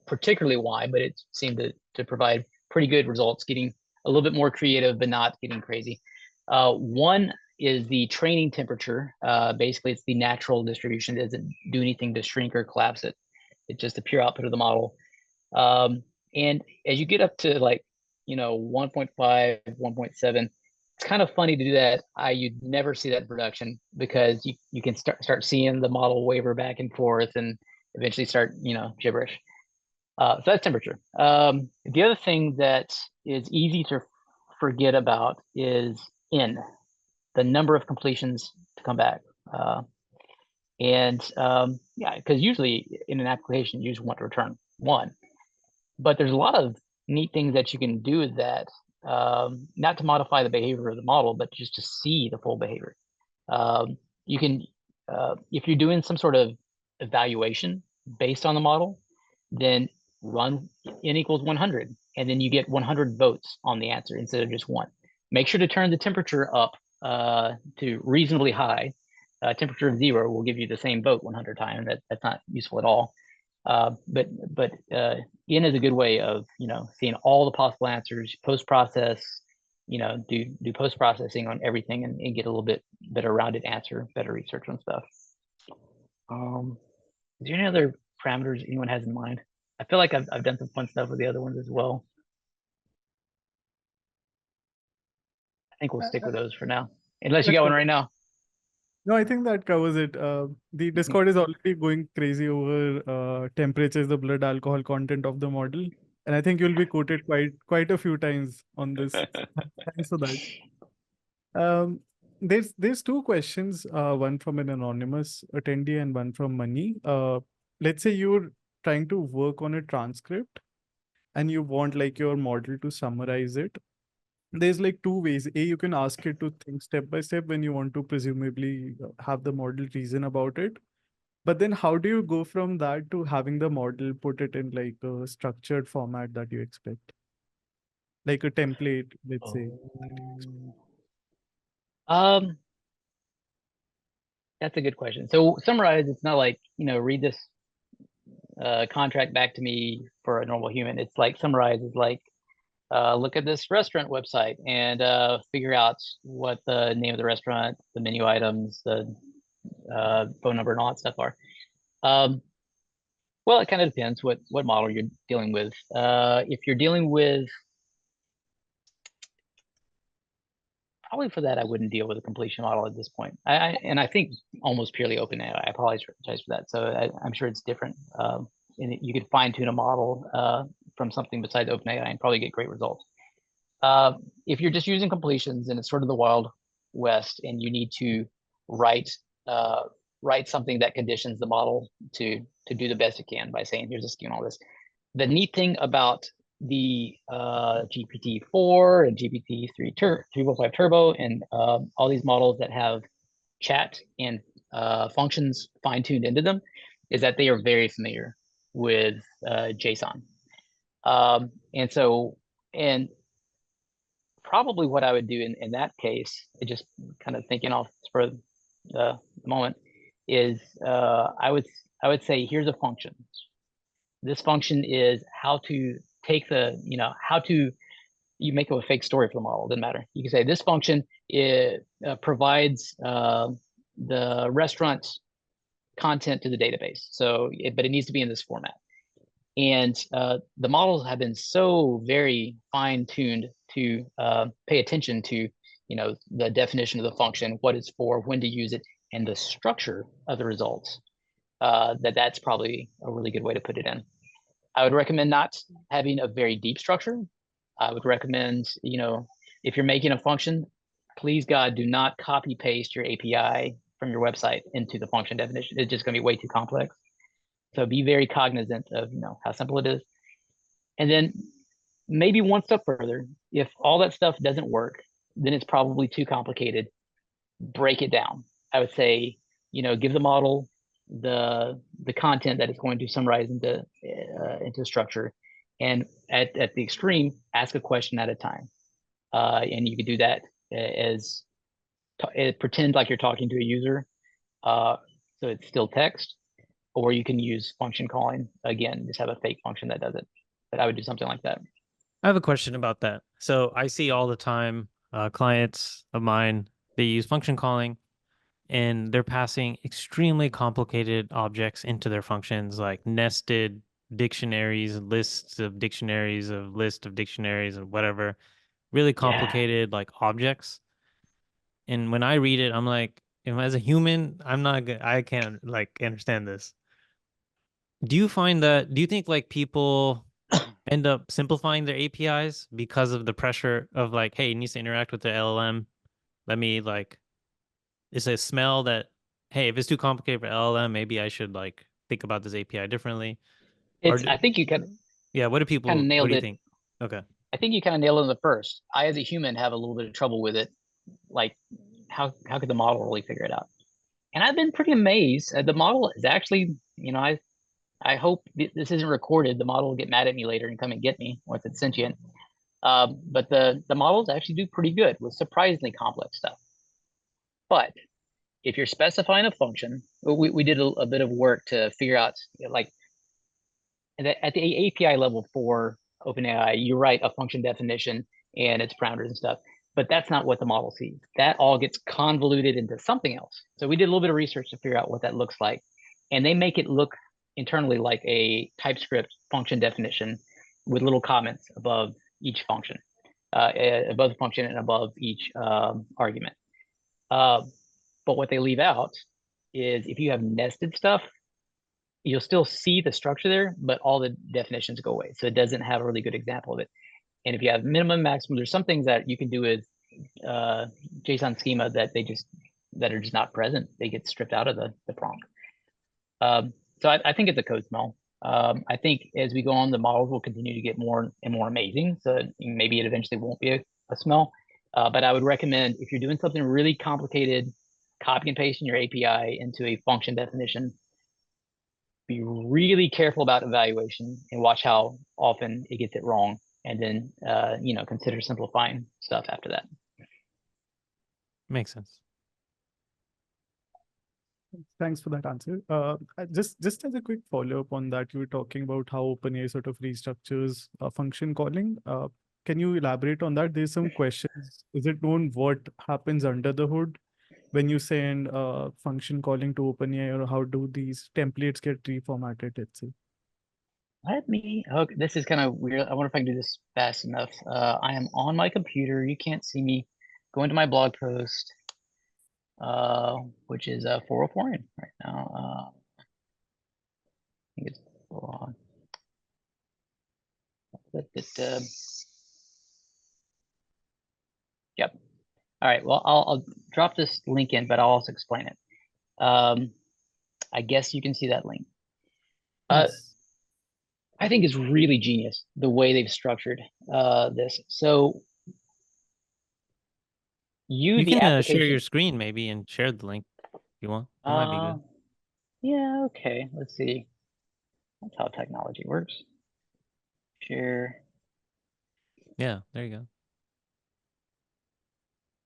particularly why, but it seemed to provide pretty good results, getting a little bit more creative, but not getting crazy. 1 is the training temperature. Basically, it's the natural distribution. It doesn't do anything to shrink or collapse it. It's just the pure output of the model. And as you get up to 1.5, 1.7, it's kind of funny to do that. You'd never see that in production, because you can start seeing the model waver back and forth and eventually start, gibberish. So that's temperature. The other thing that is easy to forget about is N, the number of completions to come back. Yeah, because usually in an application, you just want to return 1. But there's a lot of neat things that you can do with that, not to modify the behavior of the model, but just to see the full behavior. You can, if you're doing some sort of evaluation based on the model, then run n equals 100, and then you get 100 votes on the answer instead of just 1. Make sure to turn the temperature up to reasonably high. Temperature of 0 will give you the same vote 100 times. That's not useful at all. But N is a good way of seeing all the possible answers, post-process, do post-processing on everything and get a little bit better rounded answer, better research on stuff. Is there any other parameters anyone has in mind? I feel like I've done some fun stuff with the other ones as well. I think we'll stick with those for now, unless you got one right now. No, I think that covers it. The Discord is already going crazy over temperatures, the blood alcohol content of the model, and I think you'll be quoted quite a few times on this. Thanks for that. There's 2 questions, one from an anonymous attendee and one from Mani. Let's say you're trying to work on a transcript and you want your model to summarize it. There's 2 ways. A, you can ask it to think step by step when you want to presumably have the model reason about it. But then how do you go from that to having the model put it in a structured format that you expect? Like a template, let's say. That's a good question. So summarize, it's not like, read this contract back to me for a normal human. It's like summarize is like, look at this restaurant website and figure out what the name of the restaurant, the menu items, the phone number and all that stuff are. Well, it kind of depends what model you're dealing with. If you're dealing with, probably for that, I wouldn't deal with a completion model at this point. And I think almost purely OpenAI. I apologize for that. So I'm sure it's different. And you could fine tune a model from something besides OpenAI and probably get great results. If you're just using completions and it's sort of the Wild West, and you need to write something that conditions the model to do the best it can by saying, here's a skew and all this. The neat thing about the GPT-4 and GPT 3.5 Turbo and all these models that have chat and functions fine-tuned into them is that they are very familiar with JSON. And probably what I would do in that case, just kind of thinking off for the moment, is I would say, here's a function. This function is how to take the, you make a fake story for the model, doesn't matter. You can say this function provides the restaurant content to the database. So, but it needs to be in this format. And the models have been so very fine-tuned to pay attention to, the definition of the function, what it's for, when to use it, and the structure of the results. That's probably a really good way to put it in. I would recommend not having a very deep structure. I would recommend, if you're making a function, please God, do not copy paste your API from your website into the function definition. It's just going to be way too complex. So be very cognizant of, how simple it is. And then maybe one step further, if all that stuff doesn't work, then it's probably too complicated. Break it down. I would say, give the model the content that it's going to summarize into structure, and at the extreme, ask a question at a time. And you could do that as pretend like you're talking to a user, so it's still text, or you can use function calling. Again, just have a fake function that does it. But I would do something like that. I have a question about that. So I see all the time clients of mine, they use function calling, and they're passing extremely complicated objects into their functions, like nested dictionaries, lists of dictionaries, of list of dictionaries, or whatever. Really complicated, like objects. And when I read it, I'm like, as a human, I can't like understand this. Do you think like people end up simplifying their APIs because of the pressure of like, hey, it needs to interact with the LLM? Let me like, it's a smell that, hey, if it's too complicated for LLM, maybe I should like think about this API differently. I think you yeah. What do nailed you it. think? Okay. I think you kind of nailed it in the first. I, as a human, have a little bit of trouble with it. Like, how could the model really figure it out? And I've been pretty amazed. The model is actually, I hope this isn't recorded. The model will get mad at me later and come and get me once it's sentient. But the models actually do pretty good with surprisingly complex stuff. But if you're specifying a function, we did a bit of work to figure out, like, at the API level for OpenAI, you write a function definition and its parameters and stuff, but that's not what the model sees. That all gets convoluted into something else. So we did a little bit of research to figure out what that looks like. And they make it look internally like a TypeScript function definition with little comments above each function, above the function and above each argument. But what they leave out is, if you have nested stuff, you'll still see the structure there, but all the definitions go away. So it doesn't have a really good example of it. And if you have minimum, maximum, there's some things that you can do with JSON schema that are just not present. They get stripped out of the prompt. So I think it's a code smell. I think as we go on, the models will continue to get more and more amazing. So maybe it eventually won't be a smell. But I would recommend, if you're doing something really complicated, copy and pasting your API into a function definition. Be really careful about evaluation and watch how often it gets it wrong. And then, consider simplifying stuff after that. Makes sense. Thanks for that answer. Just as a quick follow-up on that, you were talking about how OpenAI sort of restructures function calling. Can you elaborate on that? There's some questions. Is it known what happens under the hood when you send function calling to OpenAI, or how do these templates get reformatted, let's say? Let me, okay, this is kind of weird. I wonder if I can do this fast enough. I am on my computer. You can't see me. Go into my blog post, which is 404 in right now. I think it's blog. Yep. All right. Well, I'll drop this link in, but I'll also explain it. I guess you can see that link. Yes. I think it's really genius the way they've structured this. So You the can share application. your screen maybe and share the link if you want. That might be good. Yeah, okay. Let's see. That's how technology works. Share. Yeah, there you go.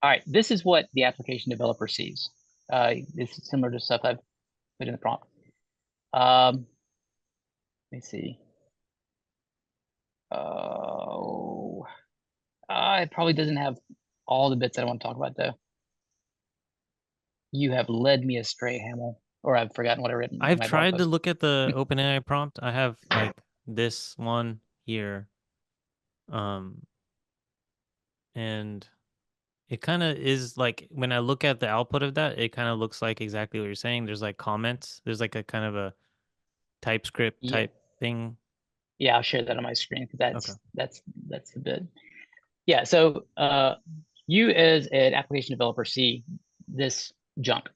All right, this is what the application developer sees. This is similar to stuff I've put in the prompt. Let me see. Oh, it probably doesn't have all the bits I want to talk about though. You have led me astray, Hamill, or I've forgotten what I written. I've tried to look at the OpenAI prompt. I have like this one here. And it kind of is like when I look at the output of that, it kind of looks like exactly what you're saying. There's like comments. There's like a kind of a TypeScript type thing. Yeah, I'll share that on my screen because Okay. that's the bit. Yeah, so you as an application developer see this junk.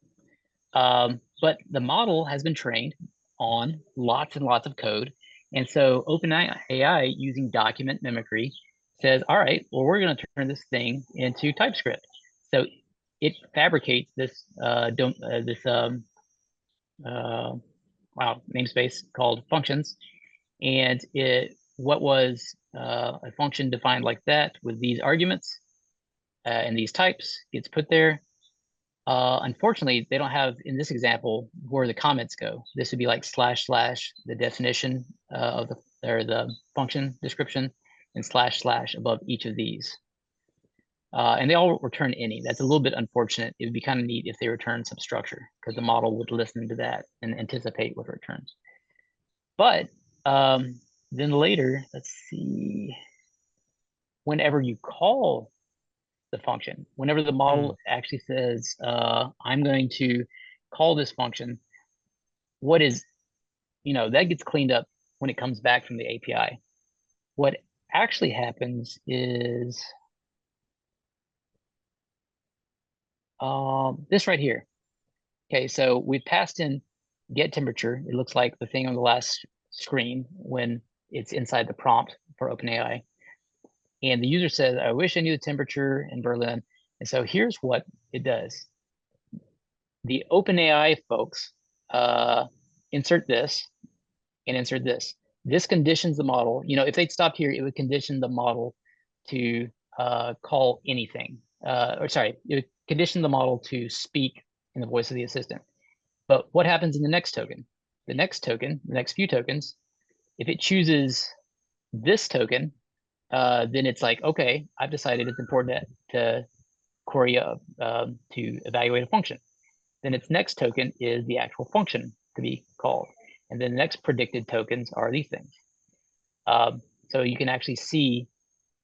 But the model has been trained on lots and lots of code. And so OpenAI using document mimicry says, all right, well, we're going to turn this thing into TypeScript. So it fabricates this namespace called functions. And what was a function defined like that with these arguments and these types gets put there. Unfortunately, they don't have, in this example, where the comments go. This would be like / the definition of the function description, and / above each of these. And they all return any. That's a little bit unfortunate. It would be kind of neat if they return some structure, because the model would listen to that and anticipate what returns. But then later, let's see, whenever you call the function, whenever the model actually says, I'm going to call this function, what is, that gets cleaned up when it comes back from the API. What actually happens is this right here. Okay, so we've passed in get temperature. It looks like the thing on the last screen when it's inside the prompt for OpenAI. And the user says, I wish I knew the temperature in Berlin. And so here's what it does. The OpenAI folks insert this and insert this. This conditions the model. If they'd stopped here, it would condition the model to call anything. It would condition the model to speak in the voice of the assistant. But what happens in the next token? The next few tokens, if it chooses this token, then it's like, okay, I've decided it's important to query to evaluate a function. Then its next token is the actual function to be called. And then the next predicted tokens are these things. So you can actually see,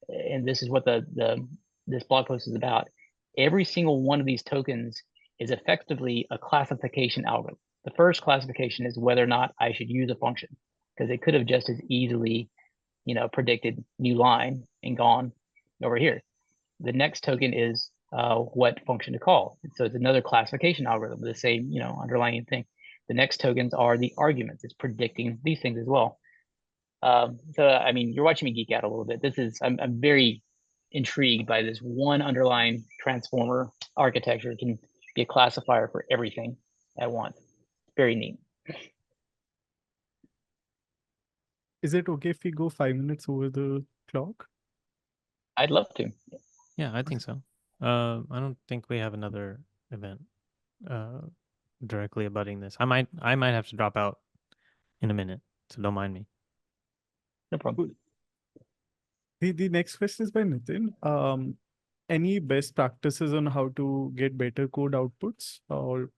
and this is what this blog post is about, every single one of these tokens is effectively a classification algorithm. The first classification is whether or not I should use a function, because it could have just as easily, predicted new line and gone over here. The next token is what function to call. So it's another classification algorithm, the same, underlying thing. The next tokens are the arguments. It's predicting these things as well. So, I mean, you're watching me geek out a little bit. I'm very intrigued by this one underlying transformer architecture. It can be a classifier for everything at once. Very neat. Is it okay if we go 5 minutes over the clock? I'd love to. Yeah, I think so. I don't think we have another event. directly abutting this. I might have to drop out in a minute, so don't mind me. No problem. The next question is by Nitin. Any best practices on how to get better code outputs? Or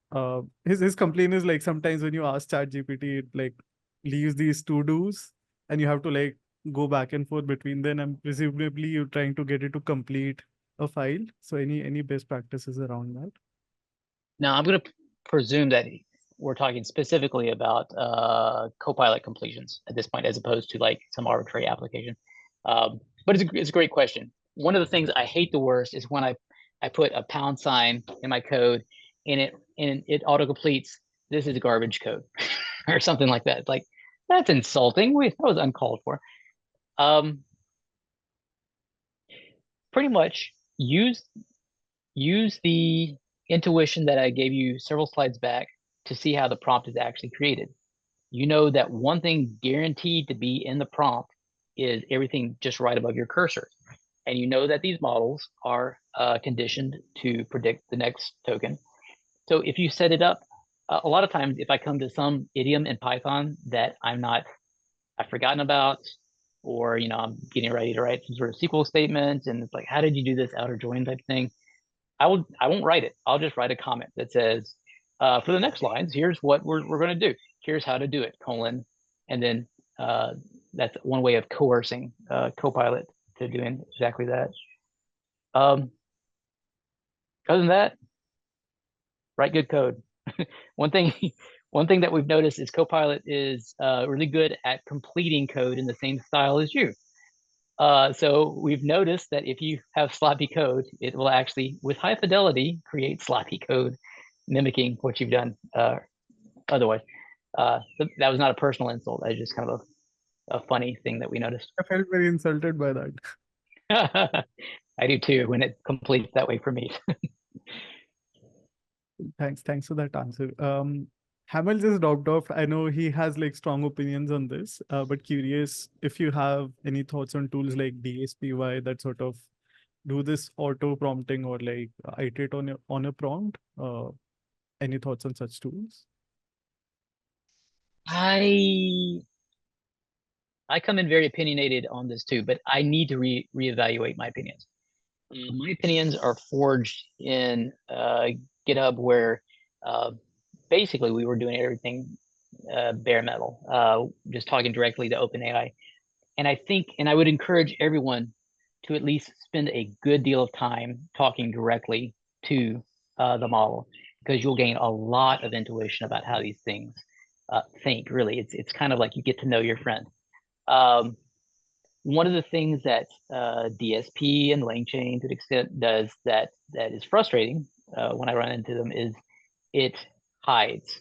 his complaint is like sometimes when you ask ChatGPT, it like leaves these to-dos and you have to like go back and forth between them, and presumably you're trying to get it to complete a file. So any best practices around that? Now I'm going to presume that we're talking specifically about Copilot completions at this point, as opposed to like some arbitrary application. But it's a great question. One of the things I hate the worst is when I put a $ in my code and it auto completes, this is garbage code or something like that. It's like, that's insulting. That was uncalled for. Pretty much use the intuition that I gave you several slides back to see how the prompt is actually created. You know that one thing guaranteed to be in the prompt is everything just right above your cursor. And you know that these models are conditioned to predict the next token. So if you set it up, a lot of times if I come to some idiom in Python that I've forgotten about, or I'm getting ready to write some sort of SQL statement, and it's like, how did you do this outer join type thing? I won't write it. I'll just write a comment that says, for the next lines, here's what we're going to do. Here's how to do it, : and then that's one way of coercing Copilot to doing exactly that. Other than that, write good code. one thing that we've noticed is Copilot is really good at completing code in the same style as you. So we've noticed that if you have sloppy code, it will actually, with high fidelity, create sloppy code, mimicking what you've done otherwise. That was not a personal insult. That was just kind of a funny thing that we noticed. I felt very insulted by that. I do too, when it completes that way for me. Thanks for that answer. Hamel just dropped off. I know he has like strong opinions on this, but curious if you have any thoughts on tools like DSPY that sort of do this auto prompting or like iterate on a prompt. Any thoughts on such tools? I come in very opinionated on this too, but I need to reevaluate my opinions. My opinions are forged in GitHub, where basically we were doing everything bare metal, just talking directly to OpenAI. And I would encourage everyone to at least spend a good deal of time talking directly to the model, because you'll gain a lot of intuition about how these things think. Really, it's kind of like you get to know your friend. One of the things that DSP and LangChain to an extent does that is frustrating when I run into them is it hides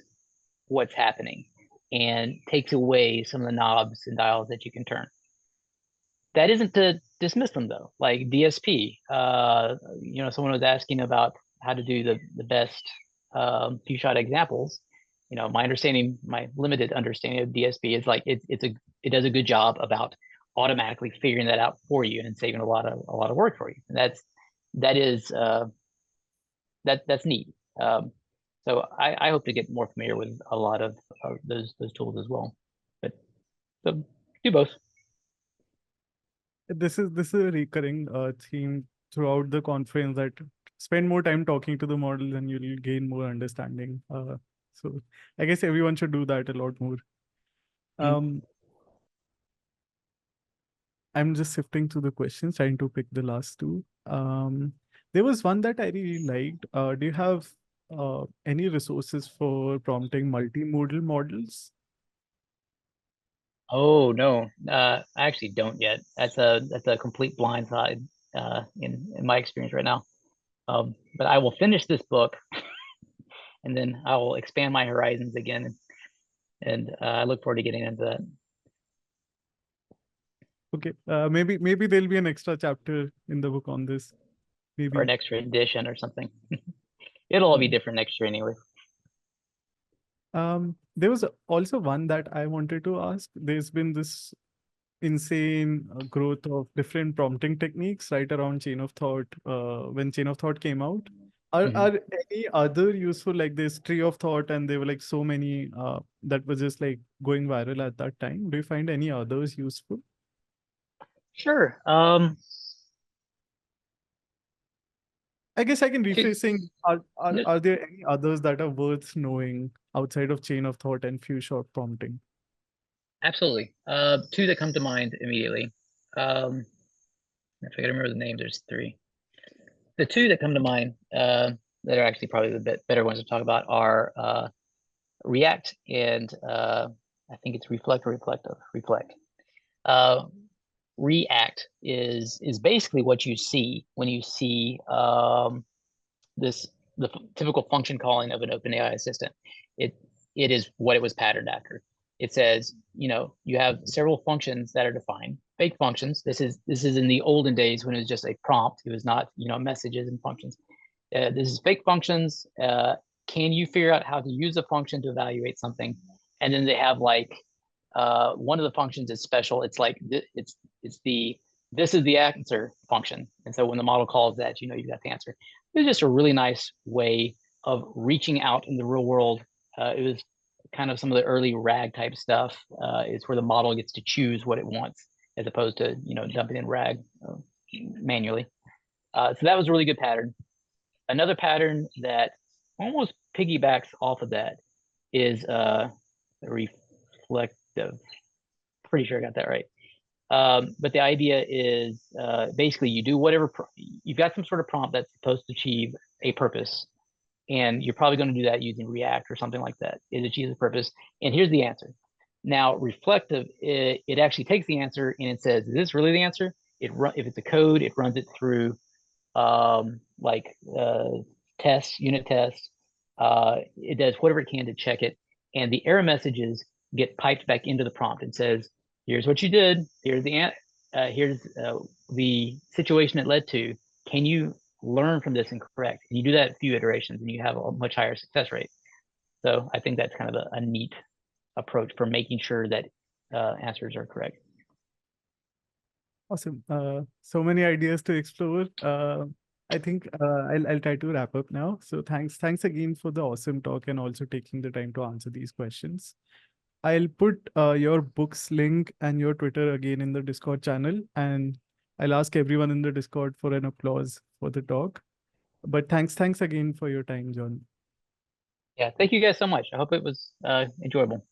what's happening and takes away some of the knobs and dials that you can turn. That isn't to dismiss them though. Like DSP, someone was asking about how to do the best few-shot examples. My limited understanding of DSP is like it does a good job about automatically figuring that out for you and saving a lot of work for you. And that's neat. So I hope to get more familiar with a lot of those tools as well. But do both. This is a recurring theme throughout the conference, that spend more time talking to the model and you'll gain more understanding. So I guess everyone should do that a lot more. I'm just sifting through the questions, trying to pick the last two. There was one that I really liked. Do you have any resources for prompting multimodal models? Oh no, I actually don't yet. That's a complete blind side in my experience right now. But I will finish this book, and then I will expand my horizons again, and I look forward to getting into that. Okay, maybe there'll be an extra chapter in the book on this. Maybe. Or an extra edition or something. It'll all be different next year anyway. There was also one that I wanted to ask. There's been this insane growth of different prompting techniques right around Chain of Thought, when Chain of Thought came out. Are Mhm. are any other useful, like this tree of thought, and there were like so many that was just like going viral at that time? Do you find any others useful? Sure. I guess I can Two, rephrase saying, no, are there any others that are worth knowing outside of chain of thought and few short prompting? absolutely. Two that come to mind immediately. If I can remember the names, there's three. The two that come to mind that are actually probably the better ones to talk about are React and I think it's Reflect or Reflective. Reflect. React is basically what you see when you see the typical function calling of an OpenAI assistant. It is what it was patterned after. It says, you have several functions that are defined, fake functions. This is in the olden days when it was just a prompt. It was not, messages and functions. This is fake functions. Can you figure out how to use a function to evaluate something? And then they have like one of the functions is special. It's like it's the this is the answer function. And so when the model calls that, you got the answer. It's just a really nice way of reaching out in the real world. It was kind of some of the early RAG type stuff. It's where the model gets to choose what it wants as opposed to dumping in RAG manually. So that was a really good pattern. Another pattern that almost piggybacks off of that is reflective. Pretty sure I got that right. But the idea is basically you do whatever, you've got some sort of prompt that's supposed to achieve a purpose. And you're probably going to do that using React or something like that. It achieves a purpose. And here's the answer. Now, reflective, it actually takes the answer and it says, is this really the answer? If it's a code, it runs it through like unit tests. It does whatever it can to check it. And the error messages get piped back into the prompt and says, here's what you did. Here's the situation it led to. Can you learn from this and correct? And you do that a few iterations and you have a much higher success rate. So I think that's kind of a neat approach for making sure that answers are correct. Awesome. So many ideas to explore. I think I'll try to wrap up now. So thanks again for the awesome talk and also taking the time to answer these questions. I'll put your books link and your Twitter again in the Discord channel, and I'll ask everyone in the Discord for an applause for the talk. But thanks again for your time, John. Yeah, thank you guys so much. I hope it was enjoyable.